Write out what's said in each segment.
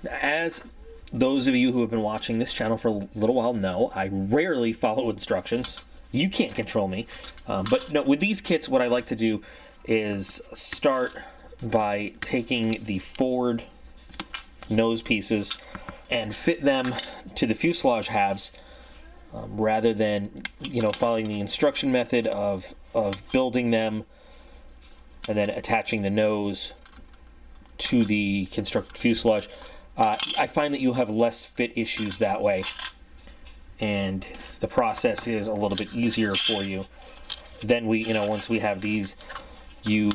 As those of you who have been watching this channel for a little while know, I rarely follow instructions. You can't control me. But no, with these kits, what I like to do is start by taking the forward nose pieces and fit them to the fuselage halves, rather than, you know, following the instruction method of building them and then attaching the nose to the constructed fuselage. I find that you'll have less fit issues that way, and the process is a little bit easier for you. Then once we have these, you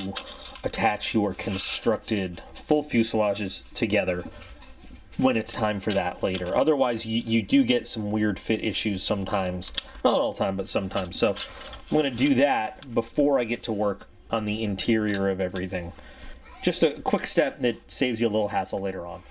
attach your constructed full fuselages together when it's time for that later. Otherwise, you do get some weird fit issues sometimes. Not all the time, but sometimes. So I'm going to do that before I get to work on the interior of everything. Just a quick step that saves you a little hassle later on.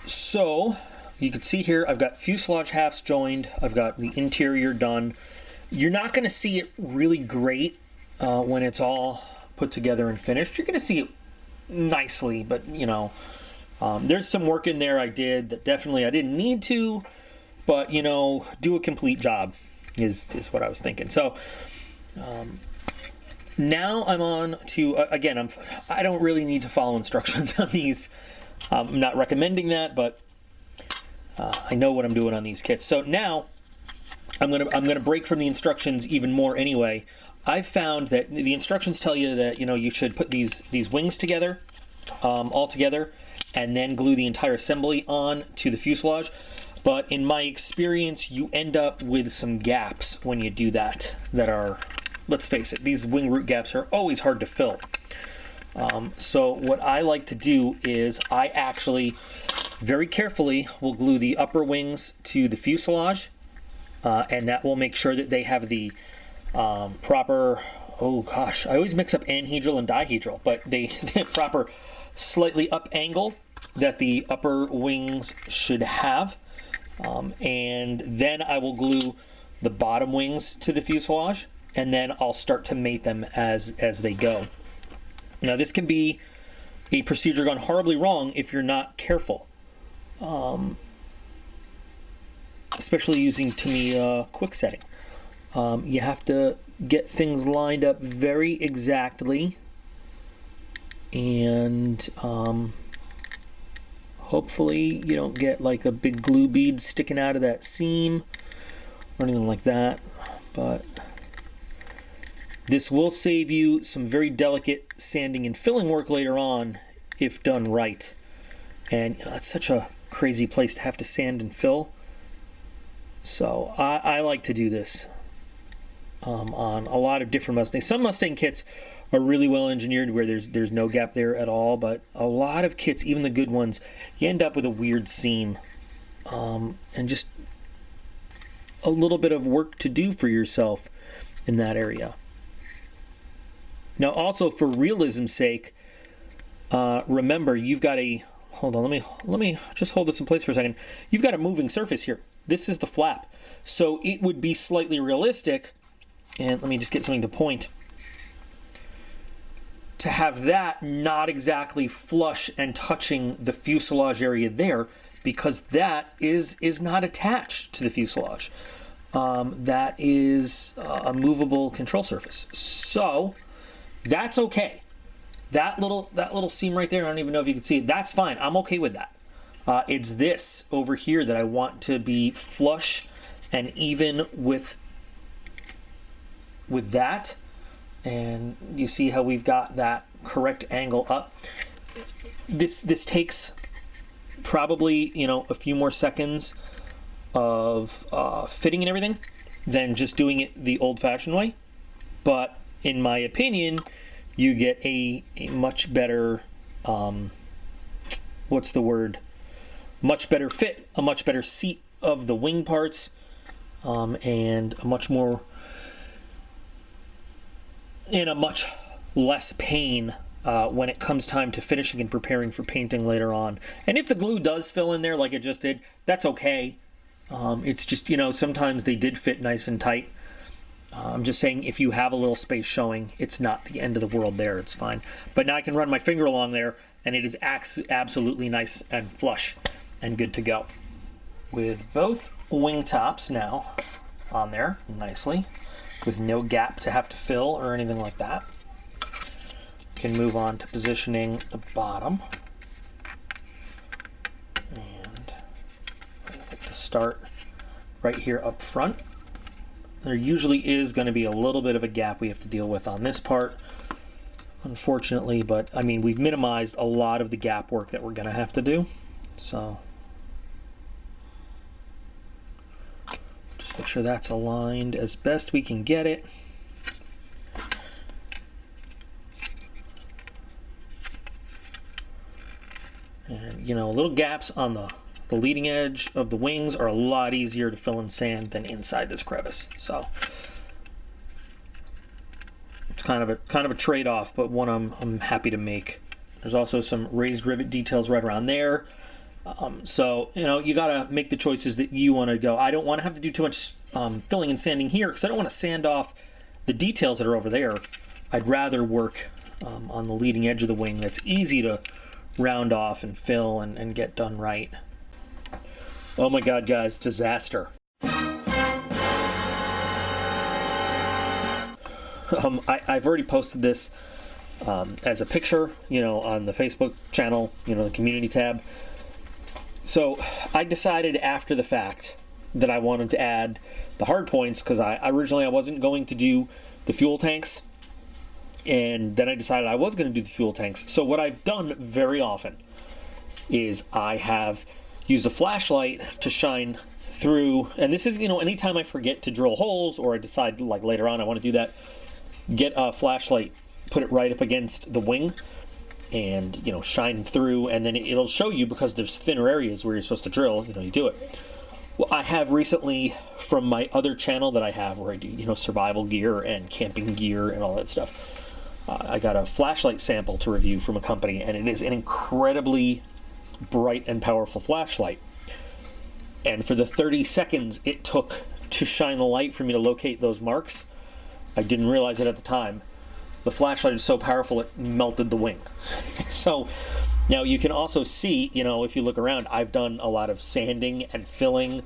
So you can see here, I've got fuselage halves joined. I've got the interior done. You're not going to see it really great when it's all put together and finished. You're going to see it nicely, but you know, there's some work in there I did that definitely I didn't need to, but you know, do a complete job is what I was thinking. So now I'm on to again, I don't really need to follow instructions on these. I'm not recommending that, but I know what I'm doing on these kits. So now I'm gonna break from the instructions even more anyway. I've found that the instructions tell you that, you know, you should put these wings together, all together, and then glue the entire assembly on to the fuselage. But in my experience, you end up with some gaps when you do that are, let's face it, these wing root gaps are always hard to fill. So what I like to do is I actually very carefully will glue the upper wings to the fuselage, and that will make sure that they have the proper, oh gosh, I always mix up anhedral and dihedral, but the proper slightly up angle that the upper wings should have. And then I will glue the bottom wings to the fuselage, and then I'll start to mate them as they go. Now this can be a procedure gone horribly wrong if you're not careful. Especially using Tamiya quick setting. You have to get things lined up very exactly, and hopefully you don't get like a big glue bead sticking out of that seam or anything like that. But this will save you some very delicate sanding and filling work later on if done right. And you know, that's such a crazy place to have to sand and fill. So I like to do this on a lot of different Mustangs. Some Mustang kits are really well engineered where there's no gap there at all, but a lot of kits, even the good ones, you end up with a weird seam, and just a little bit of work to do for yourself in that area. Now also, for realism's sake, remember you've got a, hold on, let me just hold this in place for a second. You've got a moving surface here. This is the flap. So it would be slightly realistic, and let me just get something to point, to have that not exactly flush and touching the fuselage area there, because that is not attached to the fuselage. That is a movable control surface. So that's okay. That little seam right there, I don't even know if you can see it, that's fine. I'm okay with that. It's this over here that I want to be flush and even with that. And you see how we've got that correct angle up. This takes probably, you know, a few more seconds of fitting and everything than just doing it the old-fashioned way. But in my opinion, you get a much better, what's the word? Much better fit, a much better seat of the wing parts, and a much more, in a much less pain when it comes time to finishing and preparing for painting later on. And if the glue does fill in there like it just did, that's okay. It's just, you know, sometimes they did fit nice and tight. I'm just saying, if you have a little space showing, it's not the end of the world there. It's fine. But now I can run my finger along there, and it is absolutely nice and flush and good to go. With both wing tops now on there nicely, with no gap to have to fill or anything like that, can move on to positioning the bottom. And I like to start right here up front. There usually is going to be a little bit of a gap we have to deal with on this part, unfortunately, but I mean, we've minimized a lot of the gap work that we're going to have to do. So just make sure that's aligned as best we can get it. And you know, little gaps on the leading edge of the wings are a lot easier to fill in sand than inside this crevice. So it's kind of a trade-off, but one I'm happy to make. There's also some raised rivet details right around there, So, you know, you got to make the choices that you want to go. I don't want to have to do too much filling and sanding here because I don't want to sand off the details that are over there. I'd rather work on the leading edge of the wing that's easy to round off and fill and get done right. Oh my God, guys, disaster. I've already posted this as a picture, you know, on the Facebook channel, you know, the community tab. So I decided after the fact that I wanted to add the hard points because originally I wasn't going to do the fuel tanks, and then I decided I was going to do the fuel tanks. So what I've done very often is I have used a flashlight to shine through, and this is, you know, anytime I forget to drill holes or I decide like later on I want to do that, get a flashlight, put it right up against the wing, and, you know, shine through, and then it'll show you, because there's thinner areas where you're supposed to drill, you know, you do it. Well, I have recently, from my other channel that I have where I do, you know, survival gear and camping gear and all that stuff, I got a flashlight sample to review from a company, and it is an incredibly bright and powerful flashlight. And for the 30 seconds it took to shine the light for me to locate those marks, I didn't realize it at the time. The flashlight is so powerful it melted the wing. So now you can also see, you know, if you look around, I've done a lot of sanding and filling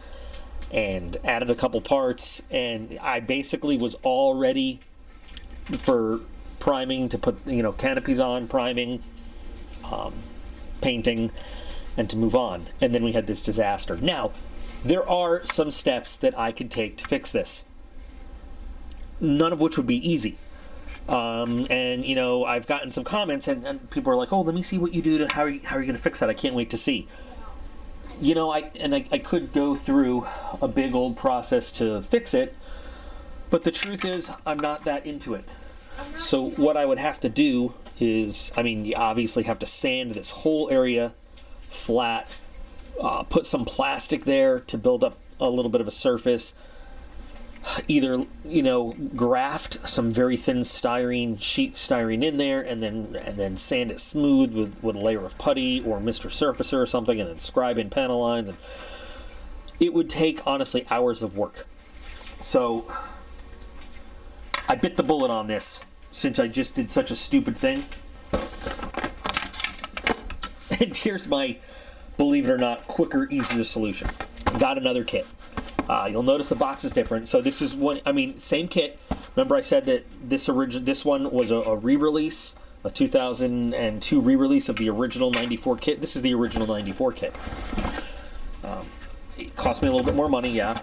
and added a couple parts, and I basically was all ready for priming, to put, you know, canopies on, priming, painting, and to move on. And then we had this disaster. Now, there are some steps that I could take to fix this, none of which would be easy. And, you know, I've gotten some comments, and people are like, oh, let me see what you do to, how are you going to fix that? I can't wait to see. You know, I could go through a big old process to fix it, but the truth is I'm not that into it. So what I would have to do is, I mean, you obviously have to sand this whole area flat, put some plastic there to build up a little bit of a surface, either, you know, graft some very thin styrene in there, and then sand it smooth with a layer of putty or Mr. Surfacer or something, and then scribe in panel lines, and it would take, honestly, hours of work. So I bit the bullet on this, since I just did such a stupid thing. And here's my, believe it or not, quicker, easier solution. Got another kit. You'll notice the box is different. So this is one, I mean, same kit. Remember I said that this one was a re-release, a 2002 re-release of the original 94 kit. This is the original 94 kit. It cost me a little bit more money, yeah.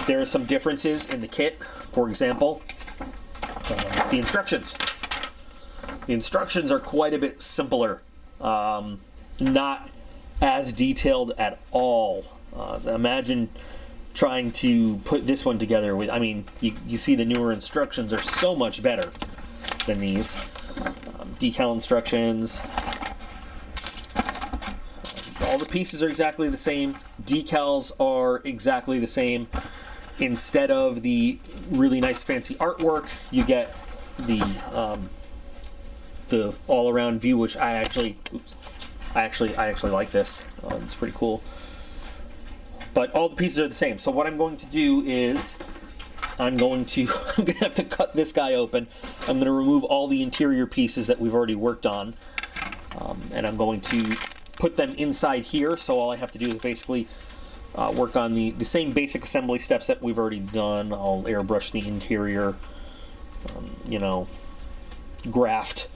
There are some differences in the kit. For example, the instructions. The instructions are quite a bit simpler. Not as detailed at all. So imagine trying to put this one together with, I mean, you see the newer instructions are so much better than these. Decal instructions. All the pieces are exactly the same. Decals are exactly the same. Instead of the really nice fancy artwork, you get the all-around view, which I actually like this. It's pretty cool. But all the pieces are the same. So what I'm going to do is I'm going to have to cut this guy open. I'm going to remove all the interior pieces that we've already worked on, and I'm going to put them inside here. So all I have to do is basically work on the same basic assembly steps that we've already done. I'll airbrush the interior, you know, graft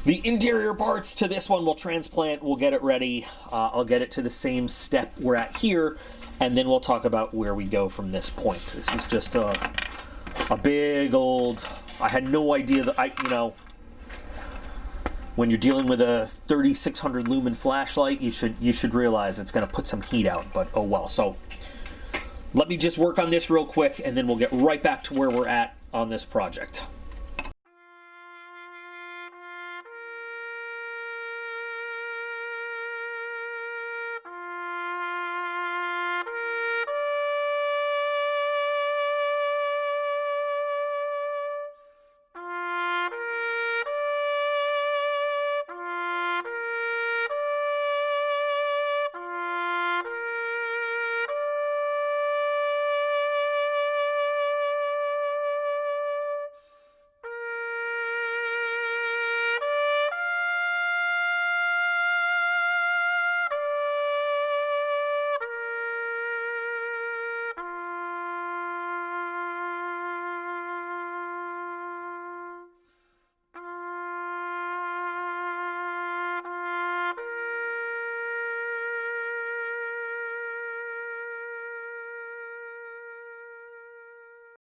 the interior parts to this one. We'll transplant, we'll get it ready. I'll get it to the same step we're at here, and then we'll talk about where we go from this point. This was just a big old, I had no idea that you know, when you're dealing with a 3600 lumen flashlight, you should realize it's going to put some heat out, but oh well. So let me just work on this real quick, and then we'll get right back to where we're at on this project.